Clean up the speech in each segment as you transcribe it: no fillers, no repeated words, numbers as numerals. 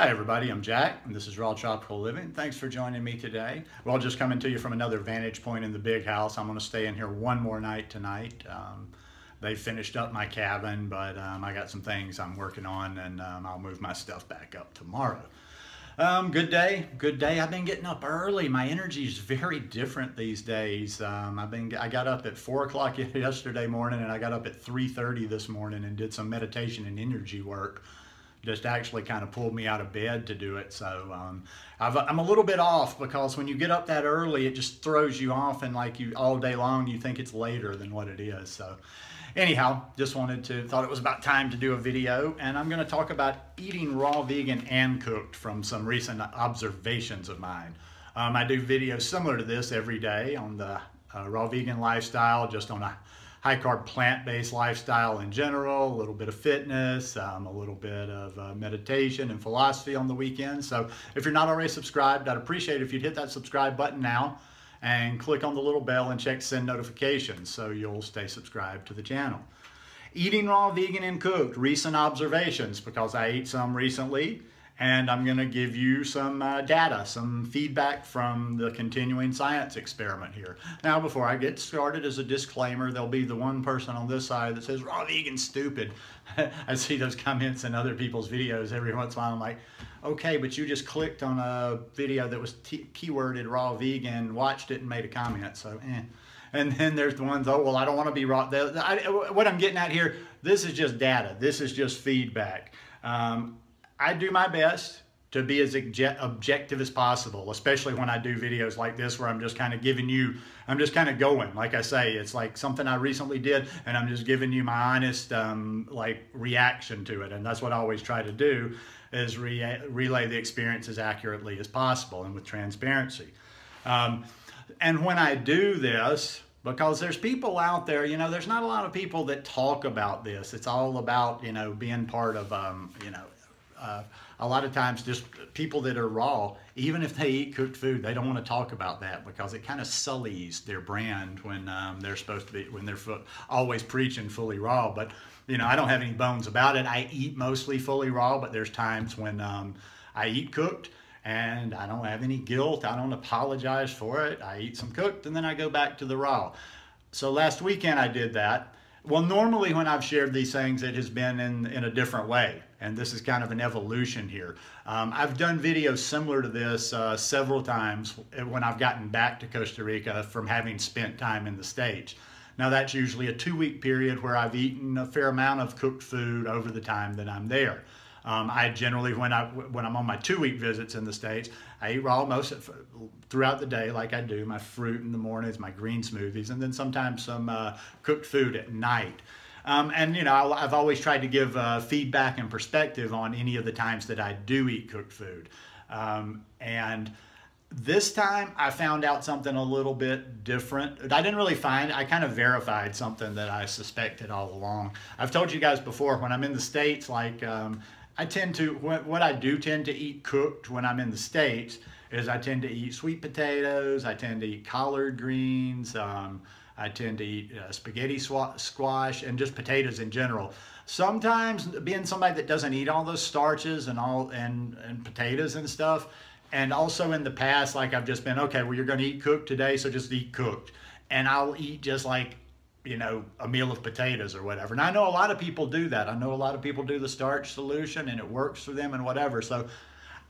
Hi everybody, I'm Jack, and this is Raw Tropical Living. Thanks for joining me today. Well, just coming to you from another vantage point in the big house. I'm going to stay in here one more night tonight. They finished up my cabin, but I got some things I'm working on, and I'll move my stuff back up tomorrow. Good day. I've been getting up early. My energy is very different these days. I got up at 4 o'clock yesterday morning, and I got up at 3:30 this morning and did some meditation and energy work. Just actually kind of pulled me out of bed to do it. So I'm a little bit off, because when you get up that early, it just throws you off, and like you all day long, you think it's later than what it is. So anyhow, just thought it was about time to do a video, and I'm going to talk about eating raw, vegan, and cooked from some recent observations of mine. I do videos similar to this every day on the raw vegan lifestyle, just on a high-carb, plant-based lifestyle in general, a little bit of fitness, a little bit of meditation and philosophy on the weekends. So if you're not already subscribed, I'd appreciate it if you'd hit that subscribe button now and click on the little bell and check send notifications so you'll stay subscribed to the channel. Eating raw, vegan, and cooked, recent observations, because I ate some recently, and I'm going to give you some data, some feedback from the continuing science experiment here. Now, before I get started, as a disclaimer, there'll be the one person on this side that says, raw vegan stupid. I see those comments in other people's videos every once in a while. I'm like, okay, but you just clicked on a video that was keyworded raw vegan, watched it, and made a comment, so eh. And then there's the ones, oh, well, I don't want to be raw. What I'm getting at here, this is just data. This is just feedback. I do my best to be as objective as possible, especially when I do videos like this, where I'm just kind of I'm just kind of going. Like I say, it's like something I recently did, and I'm just giving you my honest reaction to it. And that's what I always try to do, is relay the experience as accurately as possible and with transparency. And when I do this, because there's people out there, there's not a lot of people that talk about this. It's all about, being part of, a lot of times just people that are raw, even if they eat cooked food, they don't want to talk about that, because it kind of sullies their brand when they're supposed to be, when they're always preaching fully raw. But, I don't have any bones about it. I eat mostly fully raw, but there's times when I eat cooked, and I don't have any guilt. I don't apologize for it. I eat some cooked, and then I go back to the raw. So last weekend I did that. Well, normally when I've shared these things, it has been in a different way, and this is kind of an evolution here. I've done videos similar to this several times when I've gotten back to Costa Rica from having spent time in the States. Now, that's usually a 2-week period where I've eaten a fair amount of cooked food over the time that I'm there. I generally, when I'm on my 2-week visits in the States, I eat raw throughout the day, like I do, my fruit in the mornings, my green smoothies, and then sometimes some cooked food at night. And I've always tried to give feedback and perspective on any of the times that I do eat cooked food. And this time I found out something a little bit different. I kind of verified something that I suspected all along. I've told you guys before, when I'm in the States, like what I do tend to eat cooked when I'm in the States is I tend to eat sweet potatoes, I tend to eat collard greens, I tend to eat spaghetti squash, and just potatoes in general. Sometimes, being somebody that doesn't eat all those starches and potatoes and stuff, and also in the past, like I've just been, okay, well, you're going to eat cooked today, so just eat cooked. And I'll eat just like, a meal of potatoes or whatever. And I know a lot of people do that. I know a lot of people do the starch solution, and it works for them and whatever. So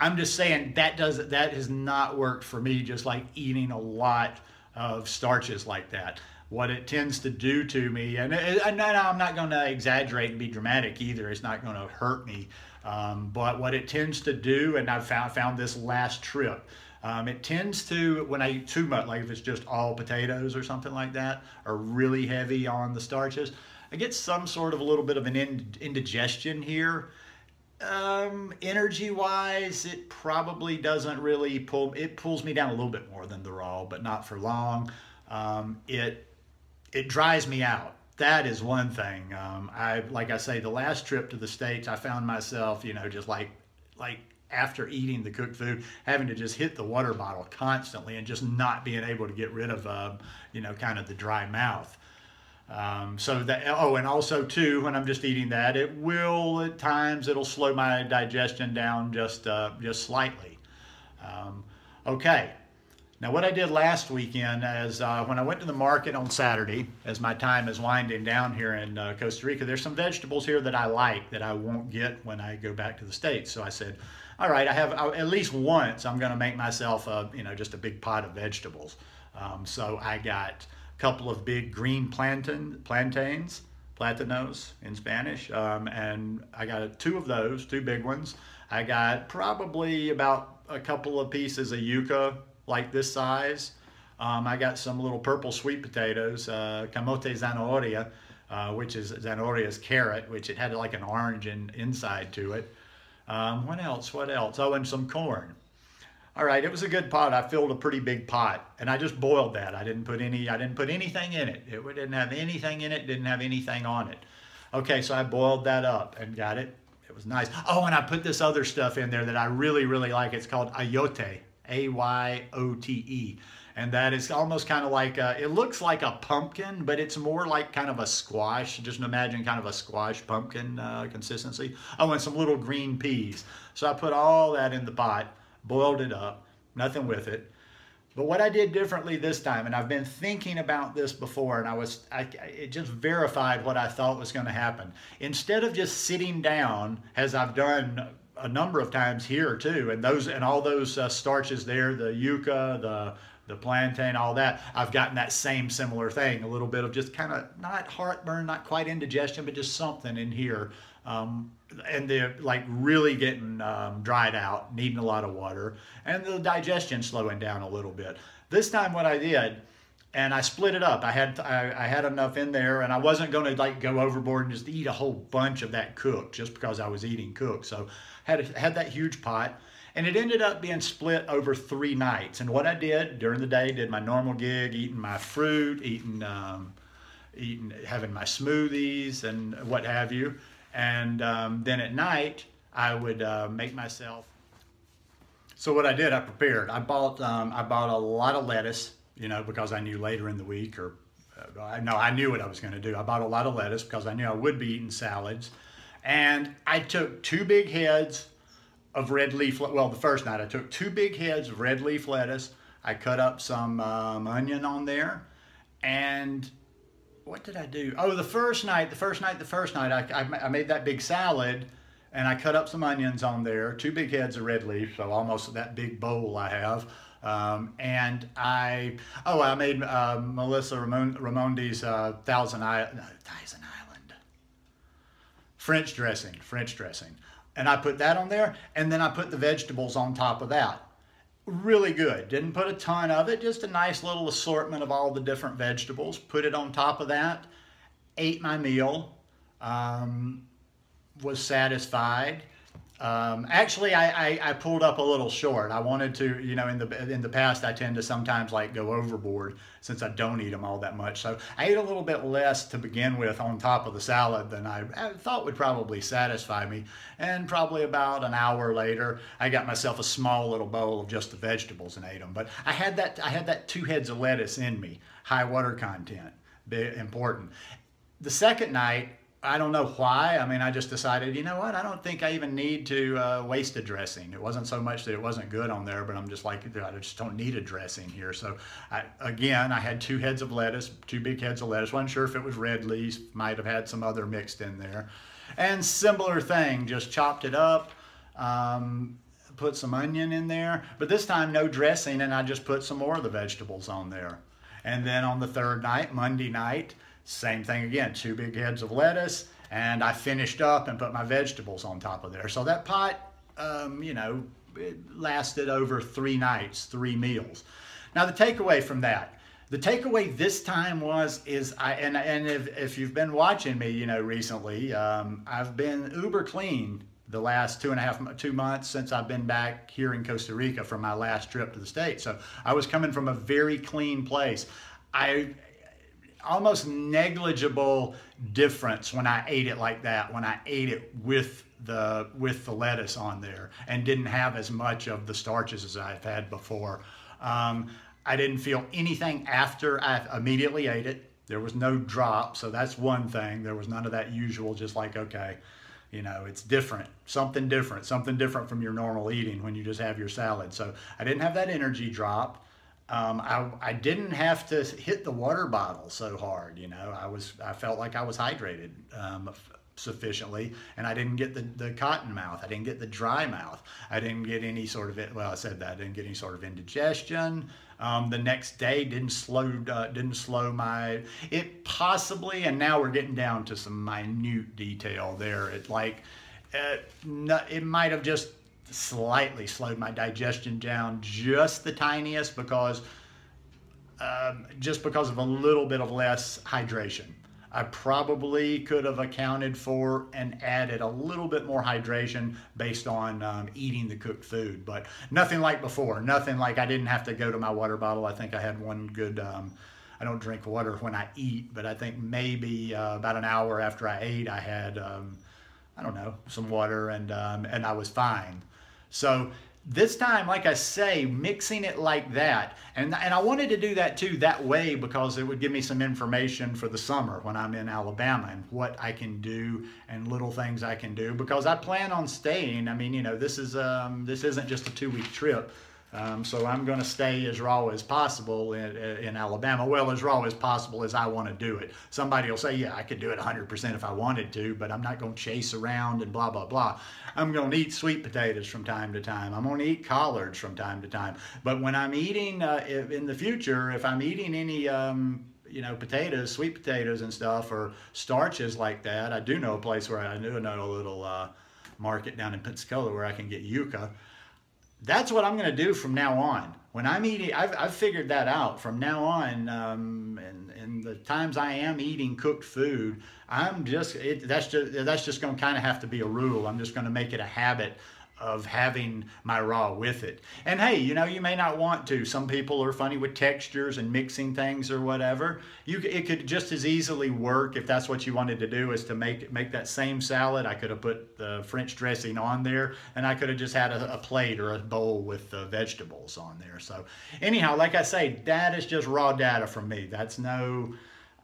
I'm just saying that has not worked for me, just like eating a lot of starches like that. What it tends to do to me, and I'm not going to exaggerate and be dramatic either. It's not going to hurt me. But what it tends to do, and I've found this last trip, it tends to, when I eat too much, like if it's just all potatoes or something like that, or really heavy on the starches, I get some sort of a little bit of an indigestion here. Energy-wise, it probably doesn't really it pulls me down a little bit more than the raw, but not for long. It dries me out. That is one thing. Like I say, the last trip to the States, I found myself, just like after eating the cooked food, having to just hit the water bottle constantly and just not being able to get rid of, kind of the dry mouth. So that, oh, and also too, when I'm just eating that, it will at times, it'll slow my digestion down just slightly. Okay. Now, what I did last weekend is when I went to the market on Saturday, as my time is winding down here in Costa Rica, there's some vegetables here that I like that I won't get when I go back to the States. So I said, all right, at least once I'm going to make myself just a big pot of vegetables. So I got a couple of big green plantains, platanos in Spanish, and I got two of those, two big ones. I got probably about a couple of pieces of yuca, like this size. I got some little purple sweet potatoes, camote zanahoria, which is zanahoria's carrot, which it had like an orange inside to it. What else? Oh, and some corn. All right, it was a good pot. I filled a pretty big pot, and I just boiled that. I didn't put anything in it. It didn't have anything in it. Didn't have anything on it. Okay, so I boiled that up and got it. It was nice. Oh, and I put this other stuff in there that I really, really like. It's called ayote. Ayote, and that is almost kind of like it looks like a pumpkin, but it's more like kind of a squash. Just imagine kind of a squash pumpkin consistency. Oh, and some little green peas. So I put all that in the pot, boiled it up, nothing with it. But what I did differently this time, and I've been thinking about this before, and it just verified what I thought was going to happen. Instead of just sitting down, as I've done a number of times here too, and all those starches there, the yuca, the plantain, all that, I've gotten that similar thing, a little bit of just kind of not heartburn, not quite indigestion, but just something in here, and they're like really getting dried out, needing a lot of water, and the digestion slowing down a little bit. This time what I did, and I split it up. I had enough in there, and I wasn't going to like go overboard and just eat a whole bunch of that cooked just because I was eating cooked. So had that huge pot, and it ended up being split over 3 nights. And what I did during the day, did my normal gig, eating my fruit, having my smoothies and what have you. And then at night, I would make myself. So what I did, I prepared. I bought a lot of lettuce. Because I knew later in the week, I knew what I was going to do. I bought a lot of lettuce because I knew I would be eating salads. And I took 2 big heads of red leaf, well, the first night I took 2 big heads of red leaf lettuce. I cut up some onion on there. And what did I do? Oh, the first night, I made that big salad, and I cut up some onions on there, 2 big heads of red leaf, so almost that big bowl I have. And I made Melissa Ramondi's Thousand Island French dressing, and I put that on there, and then I put the vegetables on top of that. Really good. Didn't put a ton of it, just a nice little assortment of all the different vegetables. Put it on top of that. Ate my meal. Was satisfied. Actually, I pulled up a little short. I wanted to, in the past, I tend to sometimes like go overboard since I don't eat them all that much. So I ate a little bit less to begin with on top of the salad than I thought would probably satisfy me. And probably about an hour later, I got myself a small little bowl of just the vegetables and ate them. But I had that 2 heads of lettuce in me, high water content, important. The second night, I don't know why. I mean, I just decided, you know what? I don't think I even need to waste a dressing. It wasn't so much that it wasn't good on there, but I'm just like, I just don't need a dressing here. So I had 2 heads of lettuce, 2 big heads of lettuce. Wasn't sure if it was red leaf, might have had some other mixed in there. And similar thing, just chopped it up, put some onion in there, but this time no dressing, and I just put some more of the vegetables on there. And then on the third night, Monday night, same thing again, 2 big heads of lettuce, and I finished up and put my vegetables on top of there. So that pot, it lasted over 3 nights, 3 meals. Now the takeaway from that, the takeaway this time if you've been watching me, recently, I've been uber clean the last 2 months since I've been back here in Costa Rica from my last trip to the States. So I was coming from a very clean place. Almost negligible difference when I ate it like that, when I ate it with the lettuce on there and didn't have as much of the starches as I've had before. I didn't feel anything after I immediately ate it. There was no drop, so that's one thing. There was none of that usual, just like, okay, you know, it's different, something different from your normal eating when you just have your salad. So I didn't have that energy drop. I didn't have to hit the water bottle so hard, you know. I felt like I was hydrated sufficiently, and I didn't get the cotton mouth. I didn't get the dry mouth. I didn't get any sort of, well, I said that, I didn't get any sort of indigestion. The next day didn't slow my, it possibly, and now we're getting down to some minute detail there. It like, it might have just slightly slowed my digestion down just the tiniest because of a little bit of less hydration. I probably could have accounted for and added a little bit more hydration based on eating the cooked food, but nothing like before. Nothing like I didn't have to go to my water bottle. I think I had one good, I don't drink water when I eat, but I think maybe about an hour after I ate, I had, I don't know, some water, and I was fine. So this time, like I say, mixing it like that, and I wanted to do that too that way because it would give me some information for the summer when I'm in Alabama and what I can do and little things I can do, because I plan on staying. I mean, you know, this isn't just a 2-week trip. So I'm going to stay as raw as possible in Alabama. Well, as raw as possible as I want to do it. Somebody will say, yeah, I could do it 100% if I wanted to, but I'm not going to chase around and blah, blah, blah. I'm going to eat sweet potatoes from time to time. I'm going to eat collards from time to time. But when I'm eating, in the future, if I'm eating any, you know, potatoes, sweet potatoes and stuff, or starches like that, I do know a place where I do know a little market down in Pensacola where I can get yuca. That's what I'm going to do from now on. When I'm eating, I've figured that out. From now on, and the times I am eating cooked food, that's just going to kind of have to be a rule. I'm just going to make it a habit of having my raw with it. And hey, you know, you may not want to. Some people are funny with textures and mixing things or whatever. It could just as easily work if that's what you wanted to do, is to make that same salad. I could have put the French dressing on there, and I could have just had a plate or a bowl with vegetables on there. So anyhow, like I say, that is just raw data from me. That's no,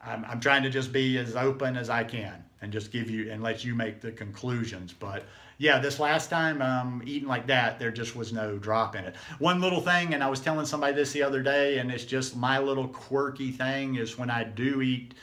I'm trying to just be as open as I can and just give you and let you make the conclusions. But yeah, this last time eating like that, there just was no drop in it. One little thing, and I was telling somebody this the other day, and it's just my little quirky thing, is when I do eat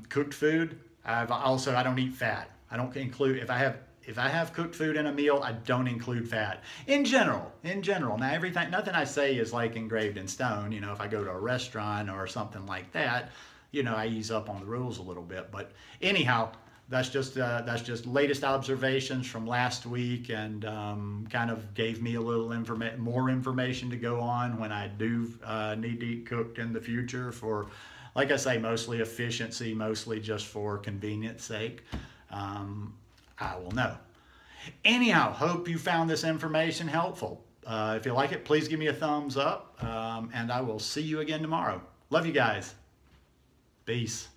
cooked food, I don't eat fat. I don't include, if I have cooked food in a meal, I don't include fat. In general. Now nothing I say is like engraved in stone. You know, if I go to a restaurant or something like that, you know, I ease up on the rules a little bit. But anyhow, that's just latest observations from last week, and kind of gave me a little more information to go on when I do need to eat cooked in the future for, like I say, mostly efficiency, mostly just for convenience sake. I will know. Anyhow, hope you found this information helpful. If you like it, please give me a thumbs up, and I will see you again tomorrow. Love you guys. Peace.